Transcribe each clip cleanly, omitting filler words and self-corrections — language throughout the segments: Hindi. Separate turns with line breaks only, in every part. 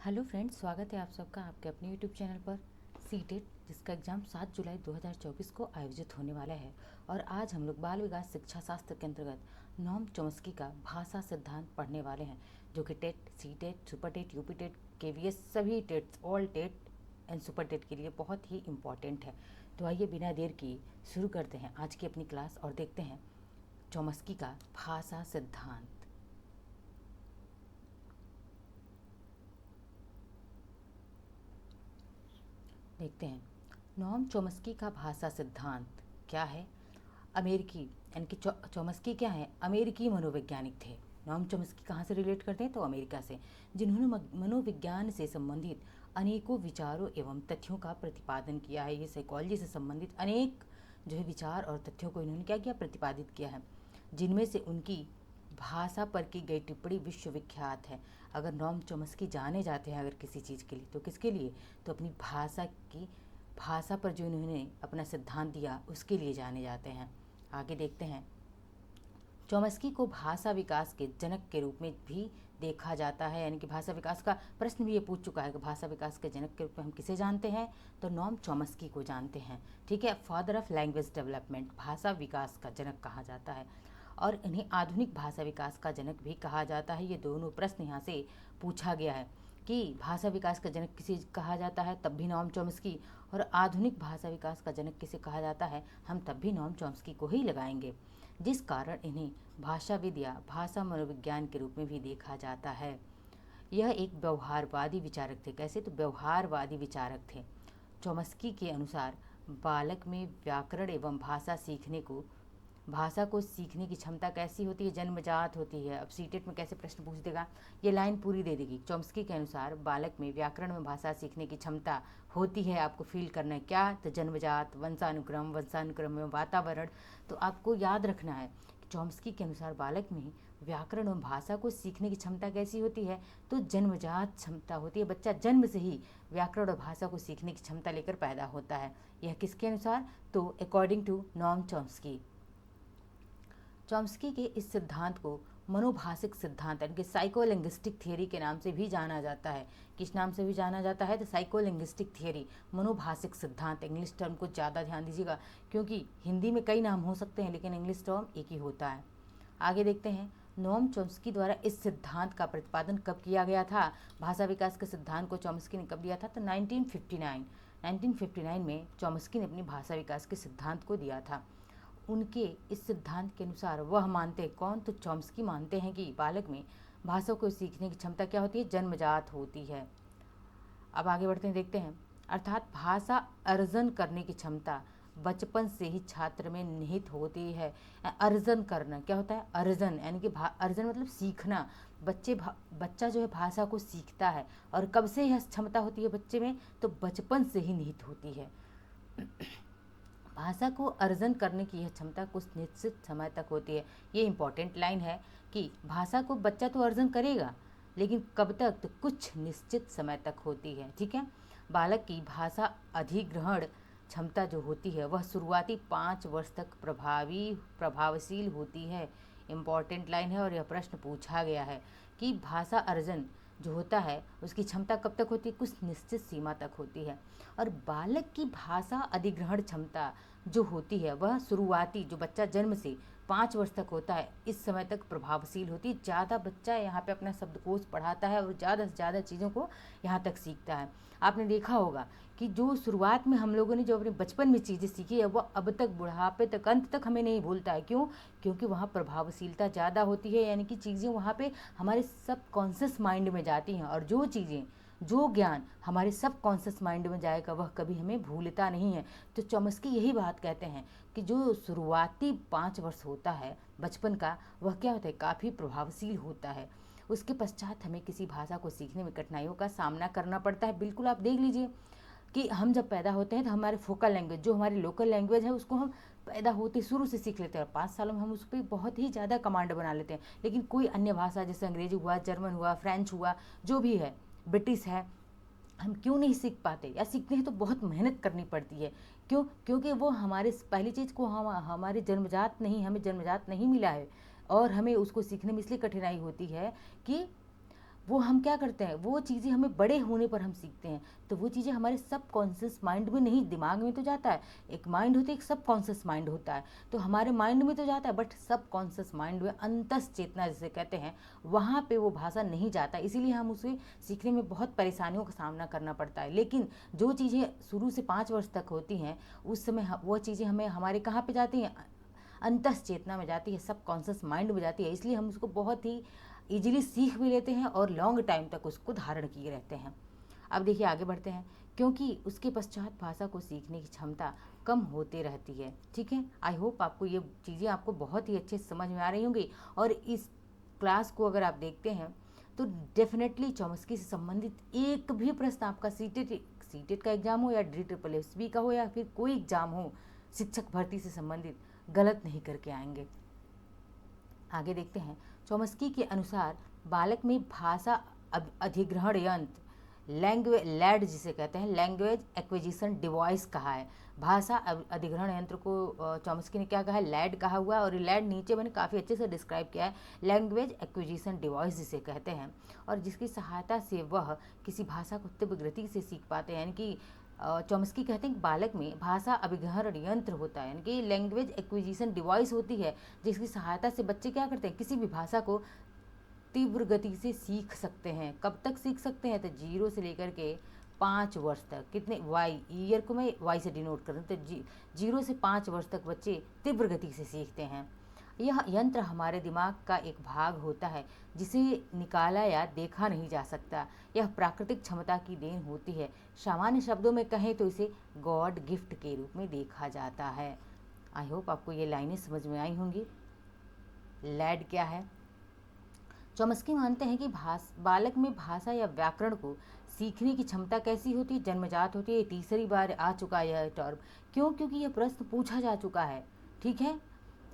हेलो फ्रेंड्स, स्वागत है आप सबका आपके अपने यूट्यूब चैनल पर सीटेट, जिसका एग्ज़ाम 7 जुलाई 2024 को आयोजित होने वाला है। और आज हम लोग बाल विकास शिक्षा शास्त्र के अंतर्गत नॉम चॉम्स्की का भाषा सिद्धांत पढ़ने वाले हैं, जो कि TET, CTET, super TET, UP TET, KVS, सभी TETs, all TET and super TET के लिए बहुत ही इम्पॉर्टेंट है। तो आइए बिना देर किए शुरू करते हैं आज की अपनी क्लास और देखते हैं चॉम्स्की का भाषा सिद्धांत। देखते हैं नॉम चॉम्स्की का भाषा सिद्धांत क्या है। अमेरिकी यानी कि चॉम्स्की क्या है, अमेरिकी मनोवैज्ञानिक थे। नॉम चॉम्स्की कहाँ से रिलेट करते हैं, तो अमेरिका से, जिन्होंने मनोविज्ञान से संबंधित अनेकों विचारों एवं तथ्यों का प्रतिपादन किया है। ये साइकोलॉजी से संबंधित अनेक जो है विचार और तथ्यों को इन्होंने क्या किया, प्रतिपादित किया है, जिनमें से उनकी भाषा पर की गई टिप्पणी विश्वविख्यात है। अगर नॉम चॉम्स्की जाने जाते हैं अगर किसी चीज़ के लिए, तो किसके लिए, तो अपनी भाषा पर जो इन्होंने अपना सिद्धांत दिया उसके लिए जाने जाते हैं। आगे देखते हैं, चॉम्स्की को भाषा विकास के जनक के रूप में भी देखा जाता है। यानी कि भाषा विकास का प्रश्न भी ये पूछ चुका है कि भाषा विकास के जनक के रूप में हम किसे जानते हैं, तो नॉम चॉम्स्की को जानते हैं। ठीक है, फादर ऑफ लैंग्वेज डेवलपमेंट, भाषा विकास का जनक कहा जाता है, और इन्हें आधुनिक भाषा विकास का जनक भी कहा जाता है। ये दोनों प्रश्न यहाँ से पूछा गया है कि भाषा विकास का जनक किसे कहा जाता है, तब भी नॉम चॉम्स्की, और आधुनिक भाषा विकास का जनक किसे कहा जाता है, हम तब भी नॉम चॉम्स्की को ही लगाएंगे। जिस कारण इन्हें भाषाविद या भाषा मनोविज्ञान के रूप में भी देखा जाता है। यह एक व्यवहारवादी विचारक थे। कैसे, तो व्यवहारवादी विचारक थे। चॉम्स्की के अनुसार बालक में व्याकरण एवं भाषा को सीखने की क्षमता कैसी होती है, जन्मजात होती है। अब सीटेट में कैसे प्रश्न पूछ देगा, ये लाइन पूरी दे देगी। चॉम्स्की के अनुसार बालक में व्याकरण में भाषा सीखने की क्षमता होती है, आपको फील करना है क्या, तो जन्मजात, वंशानुक्रम में वातावरण। तो आपको याद रखना है कि चॉम्स्की के अनुसार बालक में व्याकरण और भाषा को सीखने की क्षमता कैसी होती है, तो जन्मजात क्षमता होती है। बच्चा जन्म से ही व्याकरण और भाषा को सीखने की क्षमता लेकर पैदा होता है। यह किसके अनुसार, तो according to Noam Chomsky. Chomsky के इस सिद्धांत को मनोभाषिक सिद्धांत यानी कि साइकोलिंग्विस्टिक थियरी के नाम से भी जाना जाता है। किस नाम से भी जाना जाता है, तो साइकोलिंग्विस्टिक थियरी, मनोभाषिक सिद्धांत। इंग्लिश टर्म को ज़्यादा ध्यान दीजिएगा, क्योंकि हिंदी में कई नाम हो सकते हैं लेकिन इंग्लिश टर्म एक ही होता है। आगे देखते हैं, नोम चॉम्स्की द्वारा इस सिद्धांत का प्रतिपादन कब किया गया था। भाषा विकास के सिद्धांत को चॉम्स्की ने कब दिया था, तो 1959 में चॉम्स्की ने अपनी भाषा विकास के सिद्धांत को दिया था। उनके इस सिद्धांत के अनुसार वह मानते, कौन, तो चॉम्स्की मानते हैं कि बालक में भाषा को सीखने की क्षमता क्या होती है, जन्मजात होती है। अब आगे बढ़ते हैं, देखते हैं, अर्थात भाषा अर्जन करने की क्षमता बचपन से ही छात्र में निहित होती है। अर्जन करना क्या होता है, अर्जन यानी कि अर्जन मतलब सीखना। बच्चा जो है भाषा को सीखता है, और कब से यह क्षमता होती है बच्चे में, तो बचपन से ही निहित होती है। भाषा को अर्जन करने की यह क्षमता कुछ निश्चित समय तक होती है। ये इंपॉर्टेंट लाइन है कि भाषा को बच्चा तो अर्जन करेगा, लेकिन कब तक, तो कुछ निश्चित समय तक होती है। ठीक है, बालक की भाषा अधिग्रहण क्षमता जो होती है वह शुरुआती 5 वर्ष तक प्रभावशील होती है। इम्पॉर्टेंट लाइन है, और यह प्रश्न पूछा गया है कि भाषा अर्जन जो होता है उसकी क्षमता कब तक होती है, कुछ निश्चित सीमा तक होती है। और बालक की भाषा अधिग्रहण क्षमता जो होती है वह शुरुआती, जो बच्चा जन्म से 5 वर्ष तक होता है, इस समय तक प्रभावशील होती है। ज़्यादा बच्चा यहाँ पे अपना शब्दकोश पढ़ाता है और ज़्यादा से ज़्यादा चीज़ों को यहाँ तक सीखता है। आपने देखा होगा कि जो शुरुआत में हम लोगों ने जो अपने बचपन में चीज़ें सीखी है वह अब तक बुढ़ापे तक, अंत तक हमें नहीं भूलता है। क्यों, क्योंकि वहाँ प्रभावशीलता ज़्यादा होती है। यानी कि चीज़ें वहाँ पे हमारे सब कॉन्शियस माइंड में जाती हैं, और जो ज्ञान हमारे सब कॉन्शियस माइंड में जाएगा वह कभी हमें भूलता नहीं है। तो चॉम्स्की यही बात कहते हैं कि जो शुरुआती 5 वर्ष होता है बचपन का, वह क्या होता है, काफ़ी प्रभावशील होता है। उसके पश्चात हमें किसी भाषा को सीखने में कठिनाइयों का सामना करना पड़ता है। बिल्कुल आप देख लीजिए कि हम जब पैदा होते हैं तो हमारे फोकल लैंग्वेज, जो हमारी लोकल लैंग्वेज है, उसको हम पैदा होते शुरू से सीख लेते हैं, और 5 सालों में हम उस पर बहुत ही ज़्यादा कमांड बना लेते हैं। लेकिन कोई अन्य भाषा जैसे अंग्रेजी हुआ, जर्मन हुआ, फ्रेंच हुआ, जो भी है, ब्रिटिश है, हम क्यों नहीं सीख पाते, या सीखते हैं तो बहुत मेहनत करनी पड़ती है। क्यों, क्योंकि वो हमारे पहली चीज़ को हमारे हमें जन्मजात नहीं मिला है, और हमें उसको सीखने में इसलिए कठिनाई होती है कि वो हम क्या करते हैं, वो चीज़ें हमें बड़े होने पर हम सीखते हैं, तो वो चीज़ें हमारे सब कॉन्शियस माइंड में नहीं, दिमाग में तो जाता है, एक माइंड होता है, एक सब कॉन्शियस माइंड होता है, तो हमारे माइंड में तो जाता है, बट सब कॉन्शियस माइंड में अंतस चेतना जिसे कहते हैं, वहाँ पे वो भाषा नहीं जाता, इसीलिए हम उसे सीखने में बहुत परेशानियों का सामना करना पड़ता है। लेकिन जो चीज़ें शुरू से 5 वर्ष तक होती हैं, उस समय वो चीज़ें हमें हमारे कहाँ पे जाती हैं, अंतस चेतना में जाती है, सब कॉन्शियस माइंड में जाती है, इसलिए हम उसको बहुत ही इजीली सीख भी लेते हैं और लॉन्ग टाइम तक उसको धारण किए रहते हैं। अब देखिए आगे बढ़ते हैं, क्योंकि उसके पश्चात भाषा को सीखने की क्षमता कम होते रहती है। ठीक है, आई होप आपको ये चीज़ें आपको बहुत ही अच्छे से समझ में आ रही होंगी, और इस क्लास को अगर आप देखते हैं तो डेफिनेटली चॉम्स्की से संबंधित एक भी प्रश्न आपका सीटेट का एग्जाम हो या DSSB का हो या फिर कोई एग्जाम हो शिक्षक भर्ती से संबंधित, गलत नहीं करके आएंगे। आगे देखते हैं, चॉम्स्की के अनुसार बालक में भाषा अधिग्रहण यंत्र, लैंग्वेज लैड जिसे कहते हैं, लैंग्वेज एक्विजिशन डिवाइस कहा है। भाषा अधिग्रहण यंत्र को चॉम्स्की ने क्या कहा है, लैड कहा हुआ है, और लैड नीचे मैंने काफ़ी अच्छे से डिस्क्राइब किया है, लैंग्वेज एक्विजिशन डिवाइस जिसे कहते हैं, और जिसकी सहायता से वह किसी भाषा को तीव्र गति से सीख पाते हैं। यानी कि चॉम्स्की कहते हैं कि बालक में भाषा अभिग्रहण यंत्र होता है, यानी कि लैंग्वेज एक्विजिशन डिवाइस होती है, जिसकी सहायता से बच्चे क्या करते हैं, किसी भी भाषा को तीव्र गति से सीख सकते हैं। कब तक सीख सकते हैं, तो 0 से लेकर के 5 वर्ष तक। कितने वाई, ईयर को मैं वाई से डिनोट कर रही हूँ, तो 0 से 5 वर्ष तक बच्चे तीव्र गति से सीखते हैं। यह यंत्र हमारे दिमाग का एक भाग होता है जिसे निकाला या देखा नहीं जा सकता। यह प्राकृतिक क्षमता की देन होती है। सामान्य शब्दों में कहें तो इसे गॉड गिफ्ट के रूप में देखा जाता है। आई होप आपको ये लाइनें समझ में आई होंगी। लैड क्या है? चॉम्स्की मानते हैं कि बालक में भाषा या व्याकरण को सीखने की क्षमता कैसी होती है, जन्मजात होती है। तीसरी बार आ चुका है यह टर्म, क्यों? क्योंकि यह प्रश्न पूछा जा चुका है। ठीक है,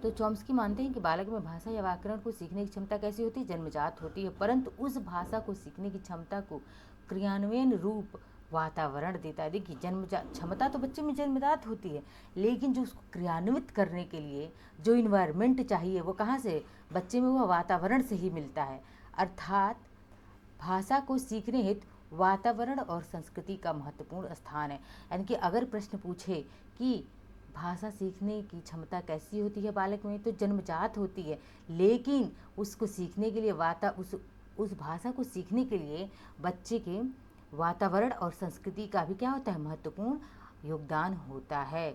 तो चॉम्स्की मानते हैं कि बालक में भाषा या व्याकरण को सीखने की क्षमता कैसी होती है, जन्मजात होती है, परंतु उस भाषा को सीखने की क्षमता को क्रियान्वयन रूप वातावरण देता है। देखिए, जन्मजात क्षमता तो बच्चे में जन्मजात होती है, लेकिन जो उसको क्रियान्वित करने के लिए जो इन्वायरमेंट चाहिए, वो कहाँ से, बच्चे में वह वातावरण से ही मिलता है। अर्थात भाषा को सीखने हेतु वातावरण और संस्कृति का महत्वपूर्ण स्थान है। यानी कि अगर प्रश्न पूछे कि भाषा सीखने की क्षमता कैसी होती है बालक में, तो जन्मजात होती है, लेकिन उसको सीखने के लिए उस भाषा को सीखने के लिए बच्चे के वातावरण और संस्कृति का भी क्या होता है, महत्वपूर्ण योगदान होता है।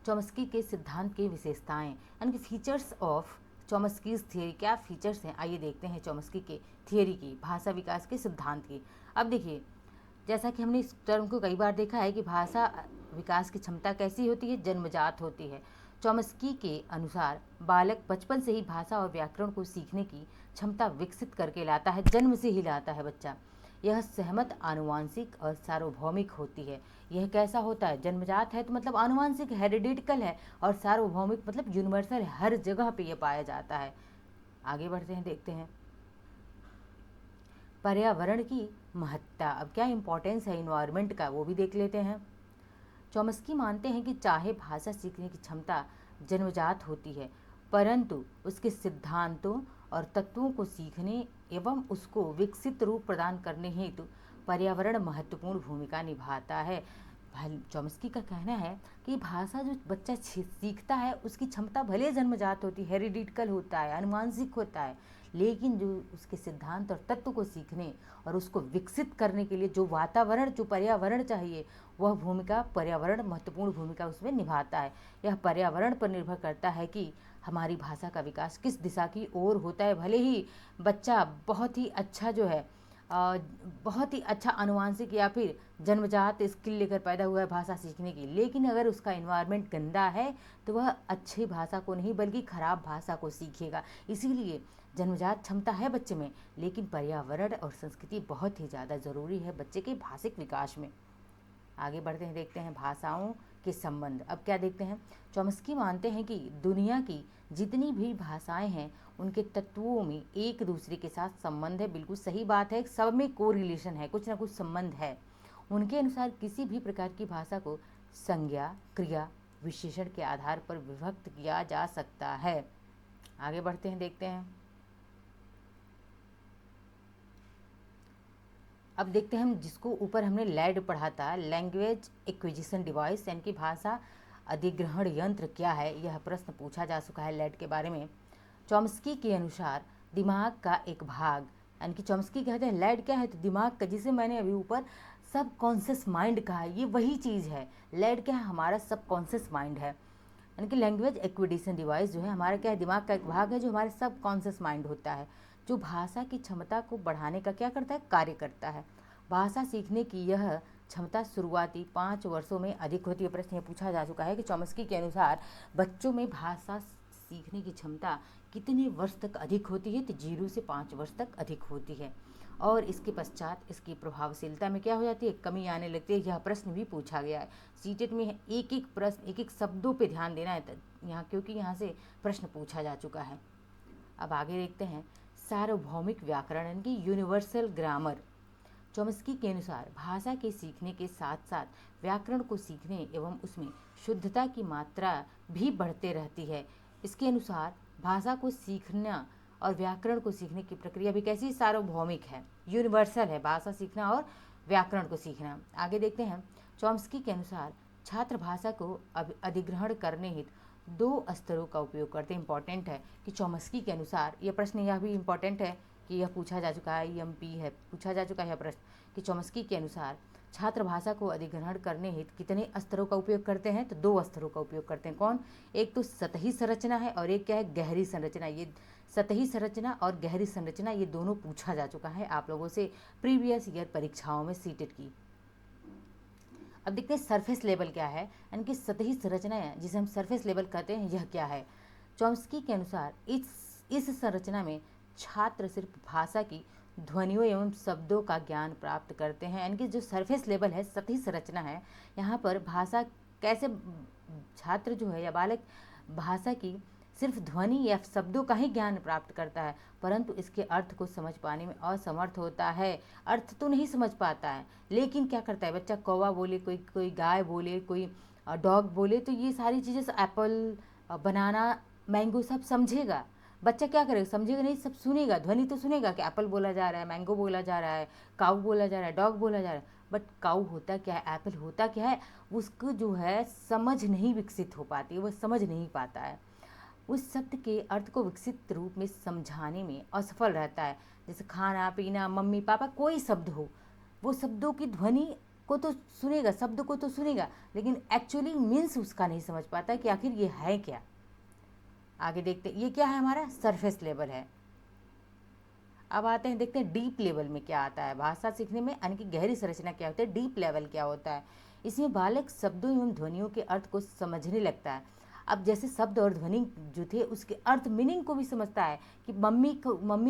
चॉम्स्की के सिद्धांत की विशेषताएं, यानी कि फीचर्स ऑफ चॉम्स्कीज थियरी, क्या फीचर्स हैं, आइए देखते हैं चॉम्स्की के थियरी की, भाषा विकास के सिद्धांत की। अब देखिए, जैसा कि हमने इस टर्म को कई बार देखा है कि भाषा विकास की क्षमता कैसी होती है, जन्मजात होती है। चॉम्स्की के अनुसार बालक बचपन से ही भाषा और व्याकरण को सीखने की क्षमता विकसित करके लाता है, जन्म से ही लाता है बच्चा। यह सहमत आनुवांशिक और सार्वभौमिक होती है। यह कैसा होता है, जन्मजात है तो मतलब आनुवांशिक, हेरिडिटिकल है, और सार्वभौमिक मतलब यूनिवर्सल है, हर जगह पे यह पाया जाता है। आगे बढ़ते हैं, देखते हैं पर्यावरण की महत्ता। अब क्या इंपॉर्टेंस है इन्वायरमेंट का, वो भी देख लेते हैं। चॉम्स्की मानते हैं कि चाहे भाषा सीखने की क्षमता जन्मजात होती है, परंतु उसके सिद्धांतों और तत्वों को सीखने एवं उसको विकसित रूप प्रदान करने हेतु पर्यावरण महत्वपूर्ण भूमिका निभाता है। चॉम्स्की का कहना है कि भाषा जो बच्चा सीखता है उसकी क्षमता भले जन्मजात होती है, हेरिडिटिकल होता है, आनुवांशिक होता है, लेकिन जो उसके सिद्धांत और तत्व को सीखने और उसको विकसित करने के लिए जो वातावरण, जो पर्यावरण चाहिए, वह भूमिका, पर्यावरण महत्वपूर्ण भूमिका उसमें निभाता है। यह पर्यावरण पर निर्भर करता है कि हमारी भाषा का विकास किस दिशा की ओर होता है। भले ही बच्चा बहुत ही अच्छा जो है, बहुत ही अच्छा आनुवांशिक या फिर जन्मजात स्किल लेकर पैदा हुआ है भाषा सीखने की, लेकिन अगर उसका इन्वायरमेंट गंदा है तो वह अच्छी भाषा को नहीं बल्कि खराब भाषा को सीखेगा। इसीलिए जन्मजात क्षमता है बच्चे में, लेकिन पर्यावरण और संस्कृति बहुत ही ज़्यादा ज़रूरी है बच्चे के भाषिक विकास में। आगे बढ़ते हैं, देखते हैं भाषाओं के संबंध। अब क्या देखते हैं, चॉम्स्की मानते हैं कि दुनिया की जितनी भी भाषाएं हैं उनके तत्वों में एक दूसरे के साथ संबंध है। बिल्कुल सही बात है, सब में कोरिलेशन है, कुछ ना कुछ संबंध है। उनके अनुसार किसी भी प्रकार की भाषा को संज्ञा, क्रिया, विशेषण के आधार पर विभक्त किया जा सकता है। आगे बढ़ते हैं, देखते हैं अब देखते हैं हम जिसको ऊपर हमने लैड पढ़ा था, लैंग्वेज एक्विजिशन डिवाइस, यानी कि भाषा अधिग्रहण यंत्र क्या है, यह प्रश्न पूछा जा चुका है लैड के बारे में। चॉम्स्की के अनुसार दिमाग का एक भाग, यानी कि चॉम्स्की कहते हैं लैड क्या है, तो दिमाग का, जिसे मैंने अभी ऊपर सब कॉन्शियस माइंड कहा, ये वही चीज़ है। लैड क्या है, हमारा सब कॉन्शियस माइंड है। यानी कि लैंग्वेज एक्विजिशन डिवाइस जो है हमारा क्या है, दिमाग का एक भाग है जो हमारे सब कॉन्शियस माइंड होता है, जो भाषा की क्षमता को बढ़ाने का क्या करता है, कार्य करता है। भाषा सीखने की यह क्षमता शुरुआती 5 वर्षों में अधिक होती है। प्रश्न ये पूछा जा चुका है कि चॉम्स्की के अनुसार बच्चों में भाषा सीखने की क्षमता कितने वर्ष तक अधिक होती है, तो 0 से 5 वर्ष तक अधिक होती है। और इसके पश्चात इसकी प्रभावशीलता में क्या हो जाती है, कमी आने लगती है। यह प्रश्न भी पूछा गया है सीटेट में, एक एक प्रश्न, एक एक शब्दों पे ध्यान देना है यहाँ, क्योंकि यहाँ से प्रश्न पूछा जा चुका है। अब आगे देखते हैं सार्वभौमिक व्याकरण, यानी कि यूनिवर्सल ग्रामर। चॉम्स्की के अनुसार भाषा के सीखने के साथ साथ व्याकरण को सीखने एवं उसमें शुद्धता की मात्रा भी बढ़ते रहती है। इसके अनुसार भाषा को सीखना और व्याकरण को सीखने की प्रक्रिया भी कैसी, सार्वभौमिक है, यूनिवर्सल है, भाषा सीखना और व्याकरण को सीखना। आगे देखते हैं चॉम्स्की के अनुसार छात्र भाषा को अधिग्रहण करने हेतु 2 स्तरों का उपयोग करते हैं। इंपॉर्टेंट है कि चॉम्स्की के अनुसार, यह प्रश्न यह भी इंपॉर्टेंट है कि यह पूछा जा चुका है, EMP है, पूछा जा चुका है प्रश्न कि चॉम्स्की के अनुसार छात्र भाषा को अधिग्रहण करने हेतु कितने स्तरों का उपयोग करते हैं, तो 2 स्तरों का उपयोग करते हैं। कौन, एक तो सतही संरचना है और एक क्या है, गहरी संरचना। ये सतही संरचना और गहरी संरचना, ये दोनों पूछा जा चुका है आप लोगों से प्रीवियस ईयर परीक्षाओं में सीटेट की। अब देखते हैं सरफेस लेवल क्या है, यानी कि सतही संरचना है जिसे हम सरफेस लेवल कहते हैं, यह क्या है। चॉम्स्की के अनुसार इस संरचना में छात्र सिर्फ भाषा की ध्वनियों एवं शब्दों का ज्ञान प्राप्त करते हैं। यानी कि जो सरफेस लेवल है, सतही संरचना है, यहाँ पर भाषा कैसे, छात्र जो है या बालक भाषा की सिर्फ ध्वनि या शब्दों का ही ज्ञान प्राप्त करता है, परंतु इसके अर्थ को समझ पाने में असमर्थ होता है। अर्थ तो नहीं समझ पाता है, लेकिन क्या करता है, बच्चा कौवा बोले, कोई गाय बोले, कोई डॉग बोले, तो ये सारी चीज़ें, एप्पल, बनाना, मैंगो, सब समझेगा। बच्चा क्या करेगा, समझेगा नहीं, सब सुनेगा, ध्वनि तो सुनेगा कि एप्पल बोला जा रहा है, मैंगो बोला जा रहा है, काऊ बोला जा रहा है, डॉग बोला जा रहा है, बट काऊ होता क्या है, एप्पल होता क्या है, उसको जो है समझ नहीं विकसित हो पाती, वो समझ नहीं पाता है, उस शब्द के अर्थ को विकसित रूप में समझाने में असफल रहता है। जैसे खाना पीना, मम्मी पापा, कोई शब्द हो, वो शब्दों की ध्वनि को तो सुनेगा, शब्द को तो सुनेगा, लेकिन एक्चुअली मीन्स उसका नहीं समझ पाता कि आखिर ये है क्या। आगे देखते हैं, ये क्या है, हमारा सरफेस लेवल है। अब आते हैं, देखते हैं डीप लेवल में क्या आता है भाषा सीखने में, यानी कि गहरी संरचना क्या होता है, डीप लेवल क्या होता है। इसमें बालक शब्दों एवं ध्वनियों के अर्थ को समझने लगता है। अब जैसे शब्द और ध्वनि जो थे उसके अर्थ, मीनिंग को भी समझता है कि मम्मी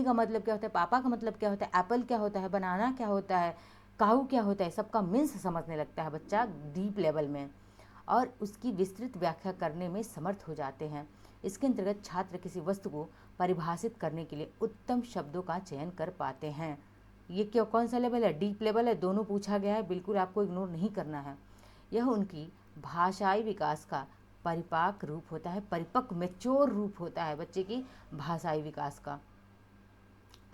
का मतलब क्या होता है, पापा का मतलब क्या होता है, एप्पल क्या होता है, बनाना क्या होता है, काऊ क्या होता है, सबका मीन्स समझने लगता है बच्चा डीप लेवल में, और उसकी विस्तृत व्याख्या करने में समर्थ हो जाते हैं। इसके अंतर्गत छात्र किसी वस्तु को परिभाषित करने के लिए उत्तम शब्दों का चयन कर पाते हैं। ये क्या, कौन सा लेवल है, डीप लेवल है, दोनों पूछा गया है, बिल्कुल आपको इग्नोर नहीं करना है। यह उनकी भाषाई विकास का परिपाक रूप होता है, परिपक्व मैच्योर रूप होता है बच्चे की भाषाई विकास का।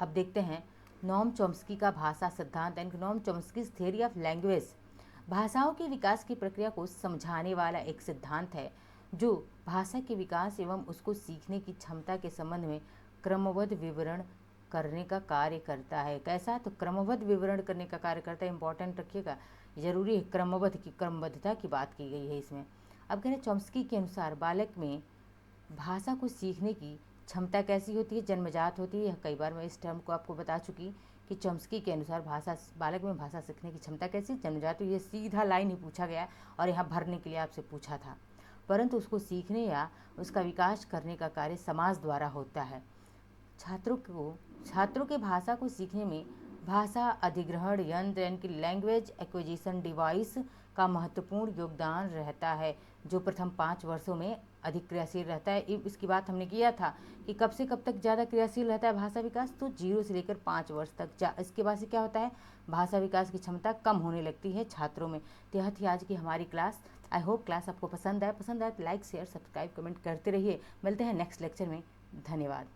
अब देखते हैं नॉम चॉम्स्की का भाषा सिद्धांत, यानी Noam Chomsky theory of language, भाषाओं के विकास की प्रक्रिया को समझाने वाला एक सिद्धांत है जो भाषा के विकास एवं उसको सीखने की क्षमता के संबंध में क्रमबद्ध विवरण करने का कार्य करता है। कैसा, तो क्रमबद्ध विवरण करने का कार्य करता है। इंपॉर्टेंट रखिएगा, जरूरी है, क्रमबद्धता की बात की गई है इसमें। अब कह रहे चॉम्स्की के अनुसार बालक में भाषा को सीखने की क्षमता कैसी होती है, जन्मजात होती है। कई बार मैं इस टर्म को आपको बता चुकी कि चॉम्स्की के अनुसार बालक में भाषा सीखने की क्षमता कैसी, जन्मजात। ये सीधा लाइन ही पूछा गया और यहाँ भरने के लिए आपसे पूछा था, परंतु उसको सीखने या उसका विकास करने का कार्य समाज द्वारा होता है। छात्रों के भाषा को सीखने में भाषा अधिग्रहण यंत्र, यानी कि लैंग्वेज एक्विजिशन डिवाइस का महत्वपूर्ण योगदान रहता है, जो प्रथम 5 वर्षों में अधिक क्रियाशील रहता है। इसकी बात हमने किया था कि कब से कब तक ज़्यादा क्रियाशील रहता है भाषा विकास, तो 0 से लेकर 5 वर्ष तक। इसके बाद से क्या होता है, भाषा विकास की क्षमता कम होने लगती है छात्रों में। तो यह थी आज की हमारी क्लास। आई होप क्लास आपको पसंद आए तो लाइक शेयर सब्सक्राइब कमेंट करते रहिए। मिलते हैं नेक्स्ट लेक्चर में। धन्यवाद।